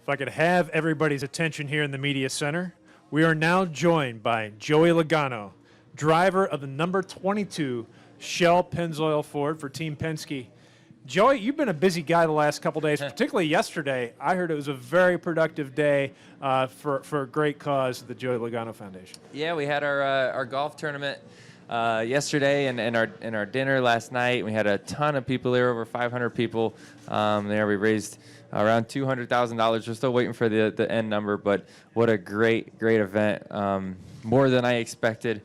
If I could have everybody's attention here in the media center, we are now joined by Joey Logano, driver of the number 22 Shell Pennzoil Ford for Team Penske. Joey, you've been a busy guy the last couple days, particularly yesterday. I heard it was a very productive day for a great cause, the Joey Logano Foundation. Yeah, we had our golf tournament yesterday and our dinner last night. We had a ton of people there, over 500 people there. We raised around $200,000. We're still waiting for the end number, but what a great event. More than I expected.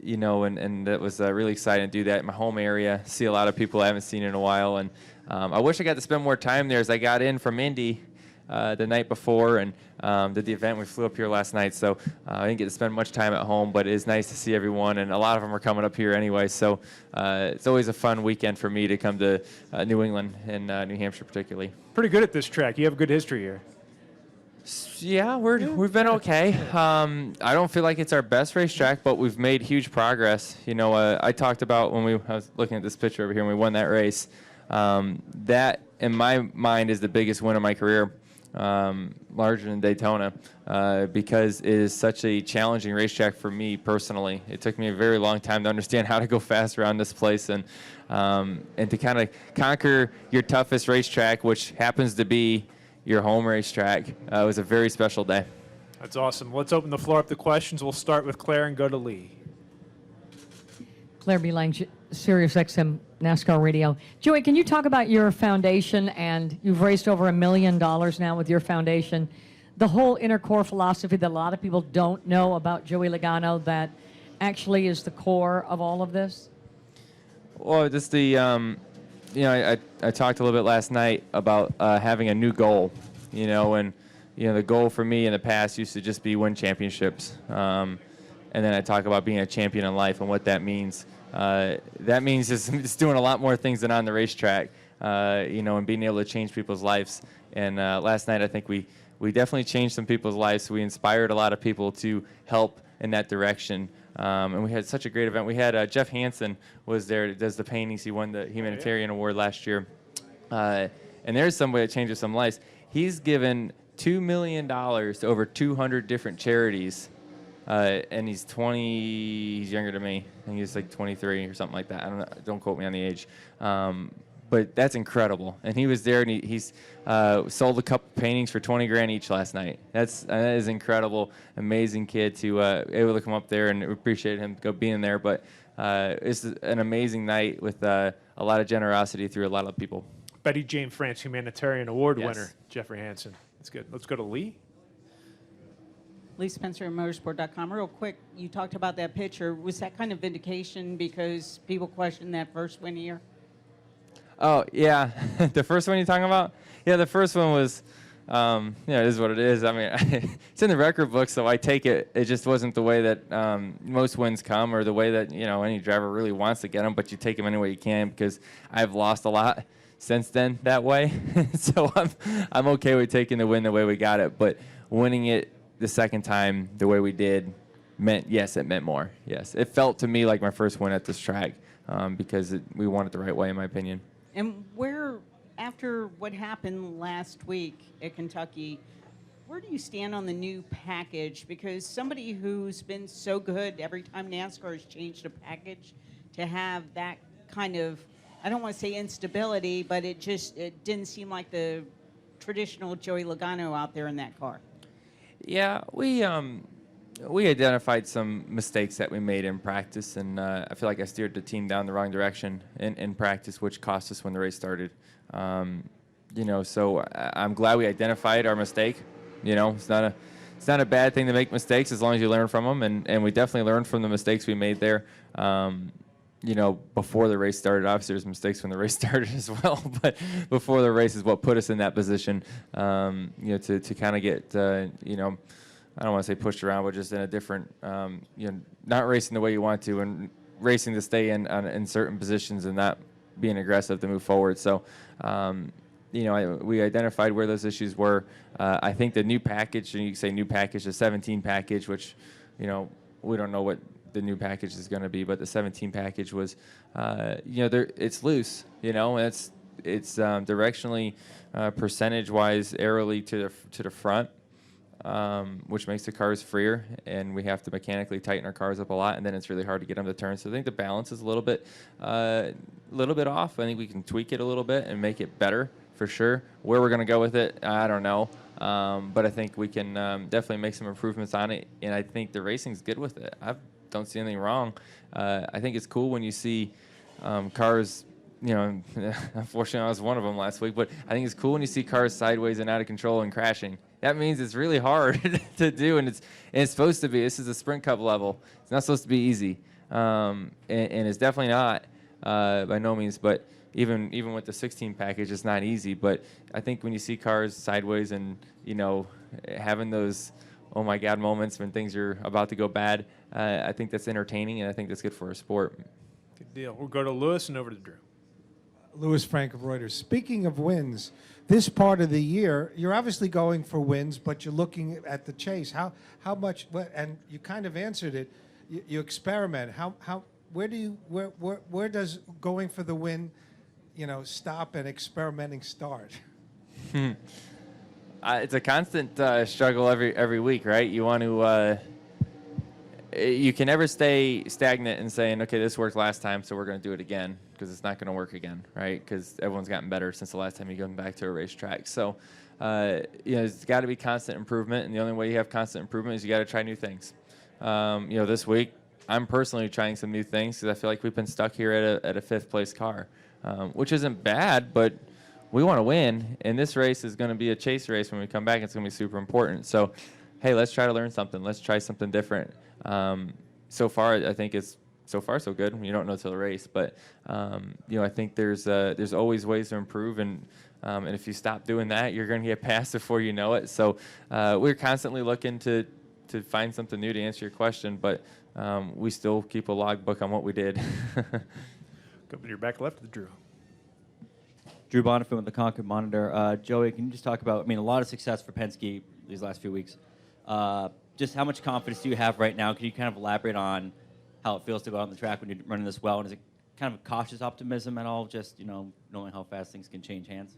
You know, and it was really exciting to do that in my home area, see a lot of people I haven't seen in a while. And I wish I got to spend more time there as I got in from Indy the night before and did the event. We flew up here last night, so I didn't get to spend much time at home, but it is nice to see everyone, and a lot of them are coming up here anyway, so it's always a fun weekend for me to come to New England and New Hampshire particularly. Pretty good at this track. You have a good history here. Yeah, we've been okay. I don't feel like it's our best racetrack, but we've made huge progress. You know, I talked about when I was looking at this picture over here when we won that race. That, in my mind, is the biggest win of my career, larger than Daytona, because it is such a challenging racetrack for me personally. It took me a very long time to understand how to go fast around this place, and to kind of conquer your toughest racetrack, which happens to be your home racetrack. It was a very special day. That's awesome. Let's open the floor up to questions. We'll start with Claire and go to Lee. Claire B. Lang, Sirius XM NASCAR Radio. Joey, can you talk about your foundation? And you've raised over $1 million now with your foundation. The whole inner core philosophy that a lot of people don't know about Joey Logano that actually is the core of all of this? Well, just the you know, I talked a little bit last night about having a new goal, you know, and, you know, the goal for me in the past used to just be win championships. And then I talk about being a champion in life and what that means. That means just doing a lot more things than on the racetrack, you know, and being able to change people's lives. And last night I think we definitely changed some people's lives. We inspired a lot of people to help in that direction. And we had such a great event. We had Jeff Hansen was there that does the paintings. He won the humanitarian award last year. And there's somebody that changes some lives. He's given $2 million to over 200 different charities. And he's younger than me. I think he's like 23 or something like that. I don't know. Don't quote me on the age. But that's incredible. And he was there, and he's sold a couple paintings for 20 grand each last night. That is incredible, amazing kid to able to come up there, and we appreciate him being there. But it's an amazing night with a lot of generosity through a lot of people. Betty Jane France Humanitarian Award Yes. winner, Jeffrey Hansen. That's good. Let's go to Lee. Lee Spencer at motorsport.com. Real quick, you talked about that picture. Was that kind of vindication because people questioned that first win here? Oh, yeah. The first one you're talking about? Yeah, the first one was, yeah, it is what it is. I mean, it's in the record book, so I take it. It just wasn't the way that most wins come or the way that, you know, any driver really wants to get them, but you take them any way you can because I've lost a lot since then that way. So I'm okay with taking the win the way we got it, but winning it the second time the way we did meant, yes, it meant more. Yes, it felt to me like my first win at this track because we won it the right way, in my opinion. And where, after what happened last week at Kentucky, where do you stand on the new package? Because somebody who's been so good every time NASCAR has changed a package, to have that kind of, I don't want to say instability, but it didn't seem like the traditional Joey Logano out there in that car. Yeah, we identified some mistakes that we made in practice, and I feel like I steered the team down the wrong direction in practice, which cost us when the race started. You know, so I'm glad we identified our mistake. You know, it's not a bad thing to make mistakes as long as you learn from them, and we definitely learned from the mistakes we made there. You know, before the race started, obviously there's mistakes when the race started as well, but before the race is what put us in that position. You know, to kind of get you know, I don't want to say pushed around, but just in a different, you know, not racing the way you want to and racing to stay in certain positions and not being aggressive to move forward. So, you know, we identified where those issues were. I think the new package, and you can say new package, the 17 package, which, you know, we don't know what the new package is going to be, but the 17 package was, you know, it's loose, you know, and it's directionally, percentage-wise, aerially to the front, which makes the cars freer, and we have to mechanically tighten our cars up a lot, and then it's really hard to get them to turn. So I think the balance is a little bit off. I think we can tweak it a little bit and make it better for sure. Where we're going to go with it, I don't know. But I think we can definitely make some improvements on it, and I think the racing's good with it. I don't see anything wrong. I think it's cool when you see cars, you know, unfortunately I was one of them last week, but I think it's cool when you see cars sideways and out of control and crashing. That means it's really hard to do, and it's supposed to be. This is a Sprint Cup level. It's not supposed to be easy, and it's definitely not by no means, but even with the 16 package, it's not easy. But I think when you see cars sideways and, you know, having those oh my God moments when things are about to go bad, I think that's entertaining, and I think that's good for our sport. Good deal. We'll go to Lewis and over to Drew. Louis Frank of Reuters. Speaking of wins, this part of the year, you're obviously going for wins, but you're looking at the chase. How much? And you kind of answered it. You experiment. Where does going for the win, you know, stop and experimenting start? It's a constant struggle every week, right? You want to. You can never stay stagnant and saying, okay, this worked last time, so we're going to do it again, because it's not going to work again, right? Because everyone's gotten better since the last time you go back to a racetrack. So, you know, it's got to be constant improvement, and the only way you have constant improvement is you got to try new things. You know, this week, I'm personally trying some new things because I feel like we've been stuck here at a fifth-place car, which isn't bad, but we want to win, and this race is going to be a chase race when we come back. It's going to be super important. So, hey, let's try to learn something. Let's try something different. So far, I think it's so far so good. You don't know till the race, but you know, I think there's always ways to improve, and if you stop doing that, you're going to get passed before you know it. So we're constantly looking to find something new to answer your question, but we still keep a logbook on what we did. Go to your back left with Drew. Drew Bonifant with the Concord Monitor. Joey, can you just talk about, I mean, a lot of success for Penske these last few weeks. Just how much confidence do you have right now? Can you kind of elaborate on how it feels to go out on the track when you're running this well? And is it kind of a cautious optimism at all, just, you know, knowing how fast things can change hands?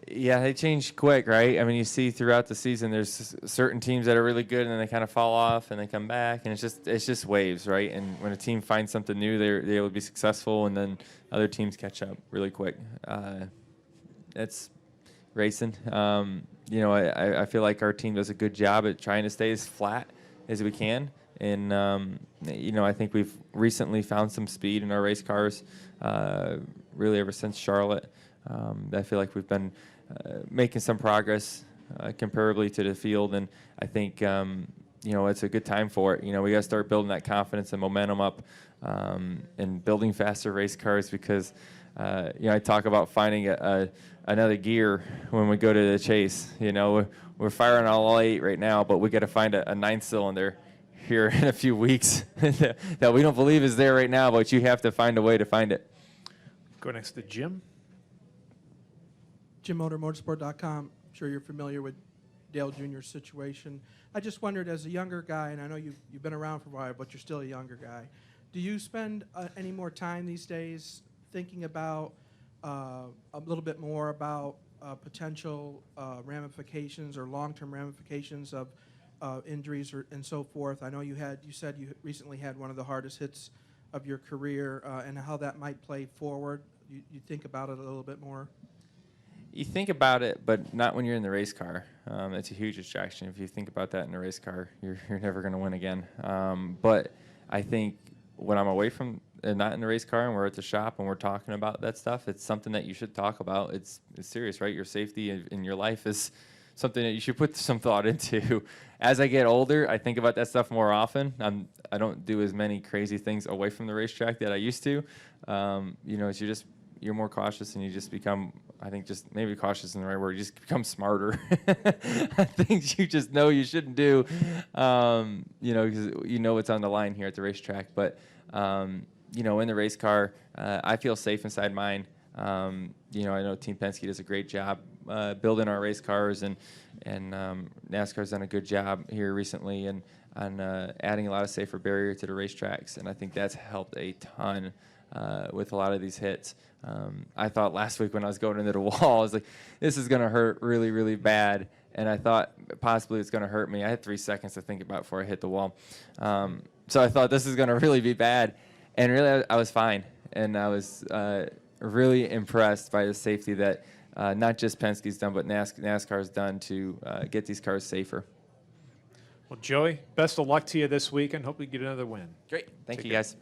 Yeah, they change quick, right? I mean, you see throughout the season, there's certain teams that are really good, and then they kind of fall off, and they come back, and it's just waves, right? And when a team finds something new, they're able to be successful, and then other teams catch up really quick. It's racing. You know, I feel like our team does a good job at trying to stay as flat as we can, and you know, I think we've recently found some speed in our race cars, really ever since Charlotte. I feel like we've been making some progress comparably to the field, and I think you know, it's a good time for it. You know, we got to start building that confidence and momentum up, and building faster race cars, because you know, I talk about finding another gear when we go to the chase. You know, we're firing all 8 right now, but we got to find a 9th cylinder here in a few weeks that we don't believe is there right now, but you have to find a way to find it. Go next to Jim. JimMotorMotorsport.com. I'm sure you're familiar with Dale Jr.'s situation. I just wondered, as a younger guy, and I know you've been around for a while, but you're still a younger guy, do you spend any more time these days thinking about a little bit more about potential ramifications or long-term ramifications of injuries and so forth? I know you said you recently had one of the hardest hits of your career, and how that might play forward. You think about it a little bit more? You think about it, but not when you're in the race car. It's a huge distraction. If you think about that in a race car, you're never going to win again. But I think when I'm away from, not in the race car, and we're at the shop and we're talking about that stuff, it's something that you should talk about. It's serious, right? Your safety in your life is something that you should put some thought into. As I get older, I think about that stuff more often. I don't do as many crazy things away from the racetrack that I used to. You know, you're more cautious, and you just become, I think, just maybe cautious isn't the right word, you just become smarter. Things you just know you shouldn't do, you know, because you know what's on the line here at the racetrack. But, you know, in the race car, I feel safe inside mine. You know, I know Team Penske does a great job building our race cars, and NASCAR's done a good job here recently, and on adding a lot of safer barrier to the racetracks, and I think that's helped a ton. with a lot of these hits. I thought last week when I was going into the wall, I was like, this is going to hurt really, really bad. And I thought possibly it's going to hurt me. I had 3 seconds to think about before I hit the wall. So I thought this is going to really be bad. And really, I was fine. And I was really impressed by the safety that not just Penske's done, but NASCAR's done to get these cars safer. Well, Joey, best of luck to you this weekend. Hope we get another win. Great. Thank Take you, care. guys.